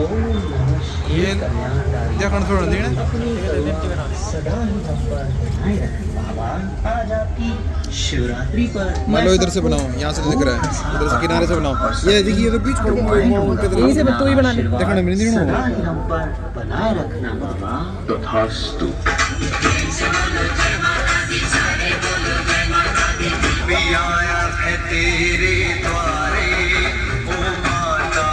ये देखना थोड़ा देना सदा ही हम पर बनाए रखें। बाबा आज आपकी शिवरात्रि पर मान लो इधर से बनाओ, यहाँ से दिख रहा है, इधर से किनारे से बनाओ। ये देखिए, ये तो बीच पर यहीं से तू ही बना ले। देखना मेरी नहीं सदा ही हम पर बनाए रखना बाबा। तथास्तु। आया है तेरे द्वारे ओ माता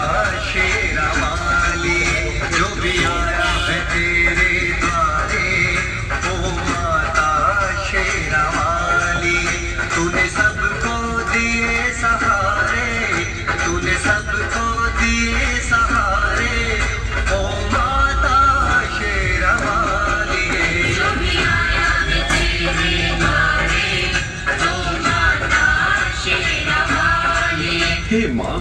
शेरावाली, जो भी आया है तेरे द्वारे ओ माता शेरावाली। तूने सबको दिए सहारे, तूने सबको दिए सहारे ओ माता शेरावाली। जो भी आया है तेरे द्वारे ओ माता शेरावाली। हे माँ,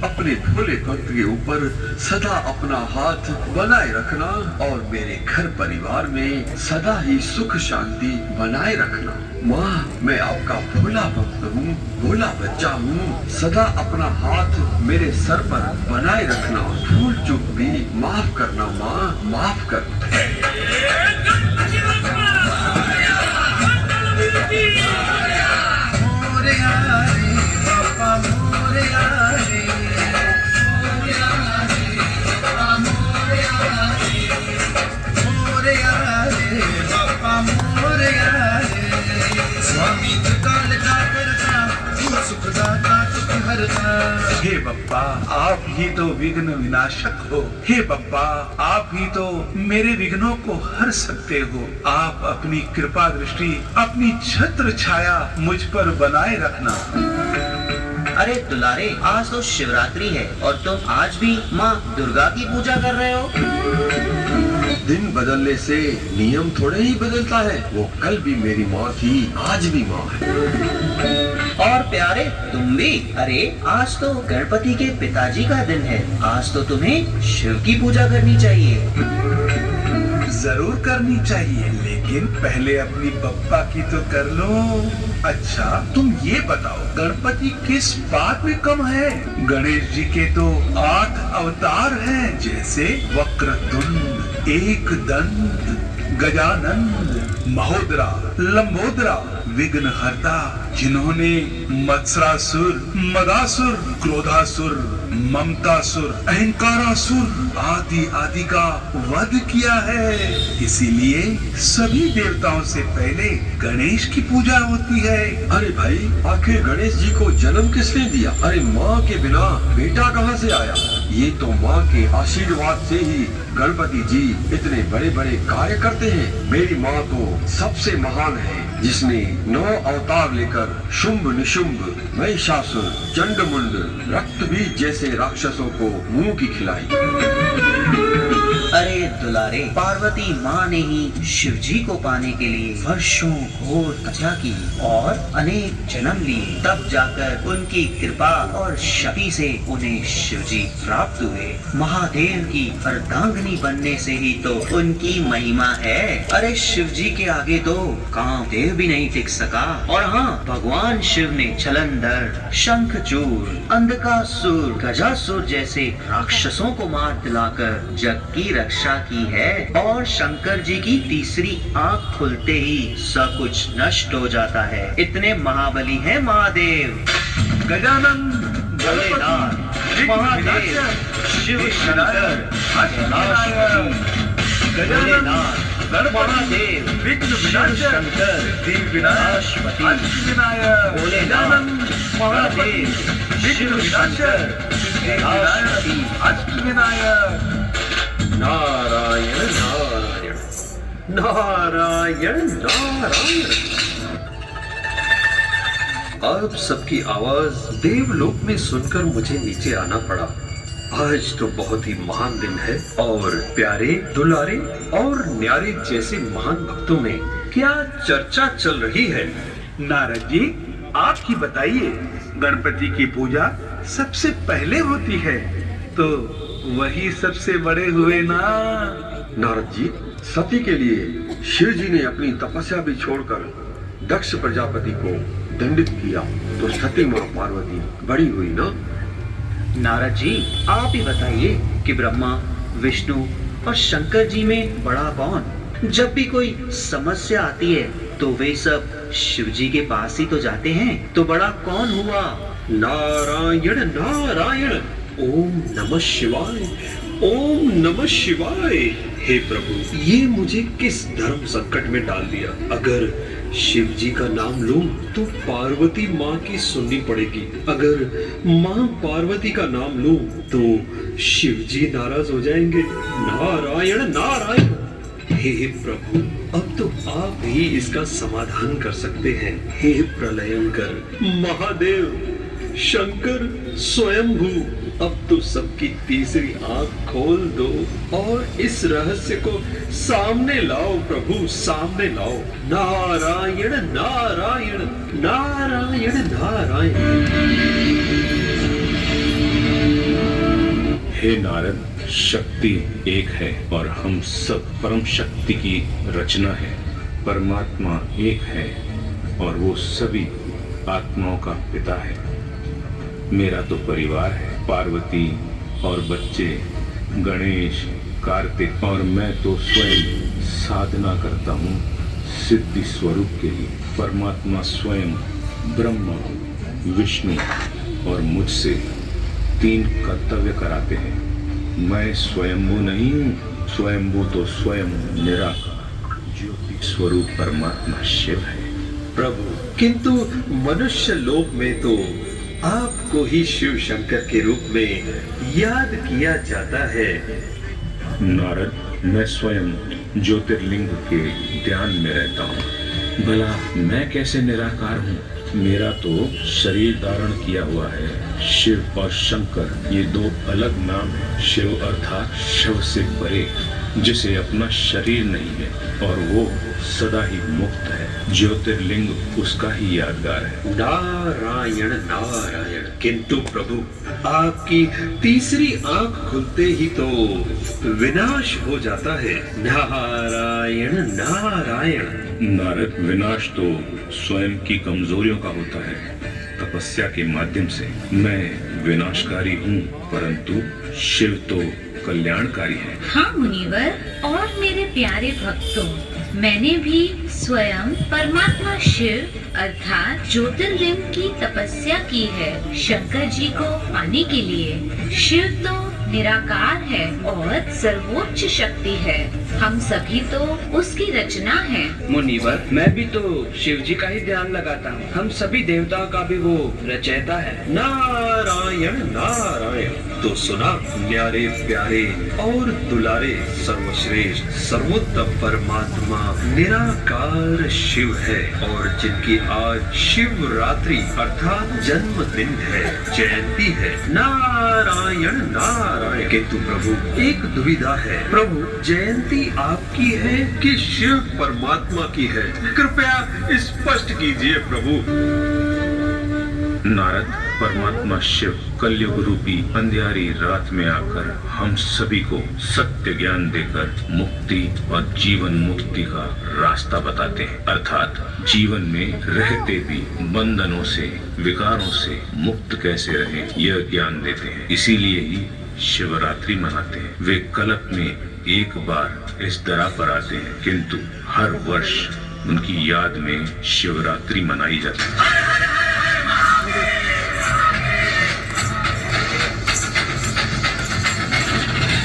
अपने भोले भक्त के ऊपर सदा अपना हाथ बनाए रखना और मेरे घर परिवार में सदा ही सुख शांति बनाए रखना। माँ, मैं आपका भोला भक्त हूँ, भोला बच्चा हूँ। सदा अपना हाथ मेरे सर पर बनाए रखना। भूल चूक भी माफ करना माँ, माफ कर। हे बप्पा, आप ही तो विघ्न विनाशक हो। हे बप्पा, आप ही तो मेरे विघ्नों को हर सकते हो। आप अपनी कृपा दृष्टि, अपनी छत्र छाया मुझ पर बनाए रखना। अरे दुलारे, आज तो शिवरात्रि है और तुम आज भी माँ दुर्गा की पूजा कर रहे हो। दिन बदलने से नियम थोड़े ही बदलता है। वो कल भी मेरी माँ थी, आज भी माँ है। और प्यारे, तुम भी? अरे आज तो गणपति के पिताजी का दिन है। आज तो तुम्हें शिव की पूजा करनी चाहिए। जरूर करनी चाहिए, लेकिन पहले अपनी बप्पा की तो कर लो। अच्छा, तुम ये बताओ, गणपति किस बात में कम है? गणेश जी के तो 8 अवतार हैं, जैसे वक्रतुंड, एकदंत, गजानंद, महोदरा, लंबोदरा, विघ्नहर्ता, जिन्होंने मत्सरासुर, मदासुर, क्रोधासुर, ममतासुर, अहंकारासुर आदि आदि का वध किया है। इसीलिए सभी देवताओं से पहले गणेश की पूजा होती है। अरे भाई, आखिर गणेश जी को जन्म किसने दिया? अरे माँ के बिना बेटा कहाँ से आया? ये तो माँ के आशीर्वाद से ही गणपति जी इतने बड़े बड़े कार्य करते हैं। मेरी माँ तो सबसे महान है, जिसने 9 अवतार लेकर शुंभ निशुंभ, महिषासुर, चंडमुंड, रक्तबीज जैसे राक्षसों को मुंह की खिलाई। अरे दुलारे, पार्वती माँ ने ही शिव जी को पाने के लिए वर्षों घोर तपस्या की और अनेक जन्म लिए। तब जाकर उनकी कृपा और शक्ति से उन्हें शिव जी प्राप्त हुए। महादेव की अर्धांगिनी बनने से ही तो उनकी महिमा है। अरे शिव जी के आगे तो कामदेव भी नहीं टिक सका। और हाँ, भगवान शिव ने छलंदर, शंखचूड़, अंधकासुर, गजासुर जैसे राक्षसों को मार दिलाकर जग की रक्षा की है। और शंकर जी की तीसरी आंख खुलते ही सब कुछ नष्ट हो जाता है। इतने महाबली हैं महादेव। गजानंद, भोलेनाथ, महादेव, शिव शंकर, भोलेनाथ, महादेव, विघ्न शिव शंकर, विनाशपति, भोलेनाथ, महादेव, शिव शंकर, विनाशपति। नारायण नारायण नारायण नारायण। अब सबकी आवाज देवलोक में सुनकर मुझे नीचे आना पड़ा। आज तो बहुत ही महान दिन है और प्यारे, दुलारे और न्यारे जैसे महान भक्तों में क्या चर्चा चल रही है? नारद जी, आप ही बताइए, गणपति की पूजा सबसे पहले होती है तो वही सबसे बड़े हुए ना। नारद जी, सती के लिए शिव जी ने अपनी तपस्या भी छोड़कर दक्ष प्रजापति को दंडित किया, तो सती माँ पार्वती बड़ी हुई ना। नारद जी, आप ही बताइए कि ब्रह्मा विष्णु और शंकर जी में बड़ा कौन? जब भी कोई समस्या आती है तो वे सब शिव जी के पास ही तो जाते हैं, तो बड़ा कौन हुआ? नारायण नारायण, ओम नमः शिवाय, ओम नमः शिवाय। हे प्रभु, ये मुझे किस धर्म संकट में डाल दिया। अगर शिव जी का नाम लूं तो पार्वती माँ की सुननी पड़ेगी, अगर माँ पार्वती का नाम लूं तो शिव जी नाराज हो जाएंगे। नारायण नारायण। हे प्रभु, अब तो आप ही इसका समाधान कर सकते हैं। हे प्रलयंकर, महादेव, शंकर, स्वयंभू, अब तो सबकी तीसरी आंख खोल दो और इस रहस्य को सामने लाओ प्रभु, सामने लाओ। नारायण नारायण, नारायण नारायण। हे नारद, शक्ति एक है और हम सब परम शक्ति की रचना है। परमात्मा एक है और वो सभी आत्माओं का पिता है। मेरा तो परिवार है, पार्वती और बच्चे, गणेश, कार्तिक, और मैं तो स्वयं साधना करता हूँ सिद्धि स्वरूप के लिए। परमात्मा स्वयं ब्रह्मा, विष्णु और मुझसे 3 कर्तव्य कराते हैं। मैं स्वयंभू नहीं हूँ, स्वयंभू तो स्वयं निराकार ज्योति स्वरूप परमात्मा शिव है। प्रभु, किंतु मनुष्य लोक में तो आपको ही शिव शंकर के रूप में याद किया जाता है। नारद, मैं स्वयं ज्योतिर्लिंग के ध्यान में रहता हूँ। भला मैं कैसे निराकार हूँ? मेरा तो शरीर धारण किया हुआ है। शिव और शंकर ये 2 अलग नाम है। शिव अर्थात शव से परे, जिसे अपना शरीर नहीं है और वो सदा ही मुक्त है। ज्योतिर्लिंग उसका ही यादगार है। नारायण नारायण। किंतु प्रभु, आपकी तीसरी आंख खुलते ही तो विनाश हो जाता है। नारायण नारायण। नारद, विनाश तो स्वयं की कमजोरियों का होता है। तपस्या के माध्यम से मैं विनाशकारी हूँ, परंतु शिव तो कल्याणकारी है। हाँ मुनिवर और मेरे प्यारे भक्तों, मैंने भी स्वयं परमात्मा शिव अर्थात ज्योतिर्लिंग की तपस्या की है शंकर जी को पाने के लिए। शिव तो निराकार है और सर्वोच्च शक्ति है। हम सभी तो उसकी रचना है। मुनिवर, मैं भी तो शिव जी का ही ध्यान लगाता हूँ। हम सभी देवताओं का भी वो रचयिता है। नारायण नारायण। तो सुना प्यारे प्यारे और दुलारे सर्वश्रेष्ठ सर्वोत्तम परमात्मा निराकार शिव है और जिनकी आज शिवरात्रि अर्थात जन्मदिन है, जयंती है। नारायण नारायण। किंतु प्रभु, एक दुविधा है। प्रभु, जयंती आपकी है कि शिव परमात्मा की है? कृपया स्पष्ट कीजिए प्रभु। नारद, परमात्मा शिव कलयुग रूपी अंधियारी रात में आकर हम सभी को सत्य ज्ञान देकर मुक्ति और जीवन मुक्ति का रास्ता बताते हैं। अर्थात जीवन में रहते भी बंधनों से, विकारों से मुक्त कैसे रहें, यह ज्ञान देते हैं। इसीलिए ही शिवरात्रि मनाते हैं। वे कल्प में एक बार इस दरा पर आते हैं, किंतु हर वर्ष उनकी याद में शिवरात्रि मनाई जाती है।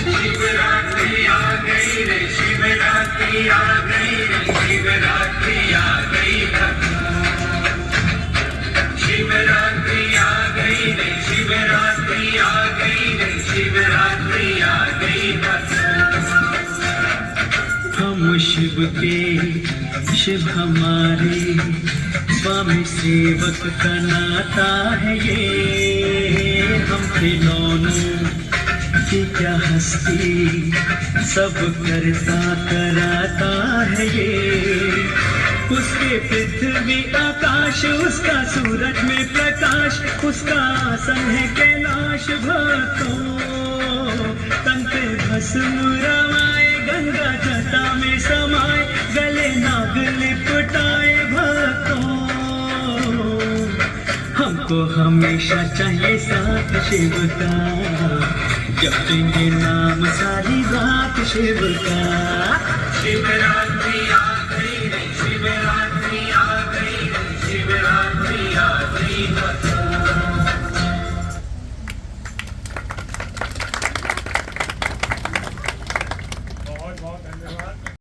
शिवरात्रि आ गई रे, शिवरात्रि आ गई रे, शिवरात्रि आ गई शिवरात्रि आ गई रे, शिवरात्रि आ गई रे, शिवरात्रि आ गई। हम शिव के, शिव हमारे, स्वामी सेवक का नाता है ये। हम खिलौनों की क्या हस्ती, सब करता कराता है ये। उसके पृथ्वी आकाश, उसका सूरज में प्रकाश, उसका आसन है कैलाश। भक्तों तन पे भस्म रमाए, गंगा जटा में समाए, गले नाग लिपटाए। भक्तों हम हमको हमेशा चाहिए साथ शिव का, जपेंगे नाम सारी रात शिव का। शिवरात्रि आ